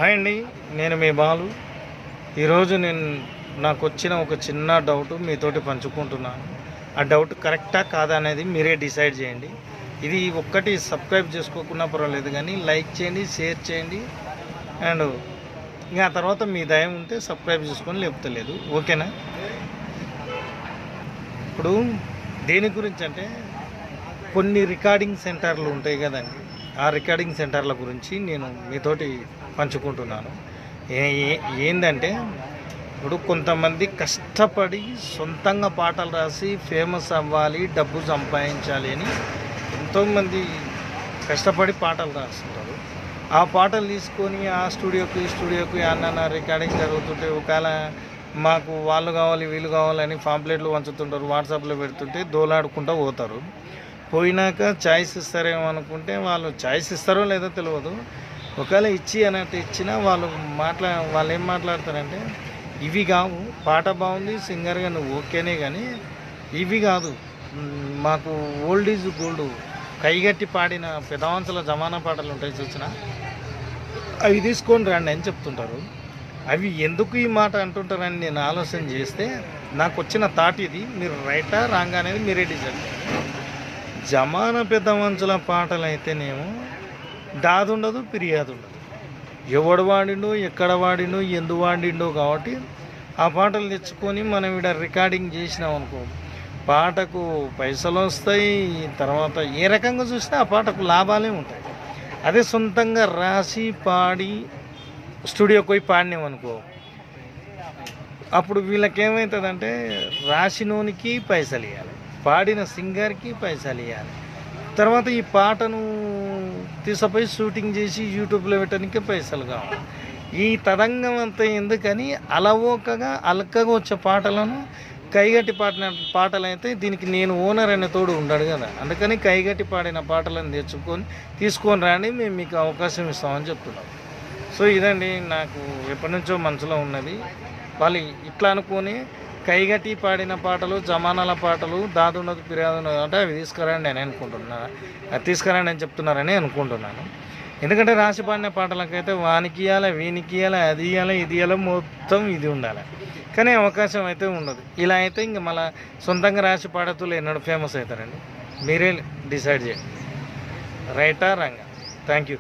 Hi అండి, నేను మీ బాలు. ఈరోజు నాకు వచ్చిన ఒక చిన్న డౌట్ మీతోటి పంచుకుంటున్నాను. ఆ డౌట్ కరెక్టా కాదా అనేది మీరే డిసైడ్ చేయండి. ఇది ఒక్కటి సబ్స్క్రైబ్ చేసుకోకున్నా పర్వాలేదు, కానీ లైక్ చేయండి, షేర్ చేయండి. అండ్ ఇంకా ఆ తర్వాత మీ దయం ఉంటే సబ్స్క్రైబ్ చేసుకొని లేకపోతే లేదు. ఓకేనా? ఇప్పుడు దేని గురించి అంటే, కొన్ని రికార్డింగ్ సెంటర్లు ఉంటాయి కదండి, ఆ రికార్డింగ్ సెంటర్ల గురించి నేను మీతోటి పంచుకుంటున్నాను. ఏంటంటే, ఇప్పుడు కొంతమంది కష్టపడి సొంతంగా పాటలు రాసి ఫేమస్ అవ్వాలి, డబ్బు సంపాదించాలి అని ఎంతోమంది కష్టపడి పాటలు రాస్తుంటారు. ఆ పాటలు తీసుకొని ఆ స్టూడియోకి అన్న రికార్డింగ్ జరుగుతుంటే, ఒకవేళ మాకు వాళ్ళు కావాలి వీళ్ళు కావాలని పాంప్లెట్లు పంచుతుంటారు, వాట్సాప్లో పెడుతుంటే దోలాడుకుంటూ పోతారు. పోయినాక ఛాయిస్ ఇస్తారేమో అనుకుంటే వాళ్ళు ఛాయిస్ ఇస్తారో లేదో తెలియదు. ఒకవేళ ఇచ్చినా వాళ్ళు ఏం మాట్లాడతారంటే, ఇవి కావు, పాట బాగుంది, సింగర్గా నువ్వు ఓకేనే, కానీ ఇవి కాదు, మాకు ఓల్డ్ ఈజ్ గోల్డ్ కైగట్టి పాడిన పెదవంచల జమానా పాటలు ఉంటాయి చూసిన, అవి తీసుకొని రండి అని చెప్తుంటారు. అవి ఎందుకు ఈ మాట అంటుంటారని నేను ఆలోచన చేస్తే నాకు వచ్చిన థాట్ ఇది. మీరు రైటా రాంగ్ అనేది మీరే డిసైడ్ చేయండి. జమానా పెద్దవంచుల పాటలు అయితేనేమో దాది ఉండదు, ఫిర్యాదు ఉండదు. ఎవడు వాడిండో, ఎక్కడ వాడిండో, ఎందు వాడిండో కాబట్టి ఆ పాటలు తెచ్చుకొని మనం ఇక్కడ రికార్డింగ్ చేసినాం అనుకో, పాటకు పైసలు వస్తాయి. తర్వాత ఏ రకంగా చూసినా ఆ పాటకు లాభాలే ఉంటాయి. అదే సొంతంగా రాసి పాడి స్టూడియోకి పోయి పాడినాం అనుకో, అప్పుడు వీళ్ళకేమవుతుందంటే, రాసినోనికి పైసలు ఇవ్వాలి, పాడిన సింగర్కి పైసలు ఇవ్వాలి, తర్వాత ఈ పాటను తీసుకుపోయి షూటింగ్ చేసి యూట్యూబ్లో పెట్టడానికి పైసలు కావాలి. ఈ తదంగం అంతా ఎందుకని అలకగా వచ్చే పాటలను కైగట్టి పాడిన పాటలు అయితే దీనికి నేను ఓనర్ అనే తోడు ఉన్నాడు కదా, అందుకని కైగట్టి పాడిన పాటలను తీసుకొని రాని మేము మీకు అవకాశం ఇస్తామని చెప్తున్నాం. సో ఇదండి నాకు ఎప్పటి నుంచో మనసులో ఉన్నది. వాళ్ళు ఇట్లా అనుకొని కైగట్టి పాడిన పాటలు, జమానాల పాటలు, దాదున్నది ఫిర్యాదు అంటే అవి తీసుకురండి అని అనుకుంటున్నాను, అది తీసుకురండి అని చెప్తున్నారని అనుకుంటున్నాను. ఎందుకంటే రాసి పాడిన పాటలకైతే వానికి ఇవ్వాలి, వీనికి ఇవ్వాలి, అది ఇవ్వాలి, ఇది ఇవ్వాలి, మొత్తం ఇది ఉండాలి. కానీ అవకాశం అయితే ఉండదు. ఇలా అయితే ఇంక మళ్ళీ సొంతంగా రాసి పాడుతూ ఎన్నడూ ఫేమస్ అవుతారండి. మీరే డిసైడ్ చేయండి, రైటా రాంగా. Thank you.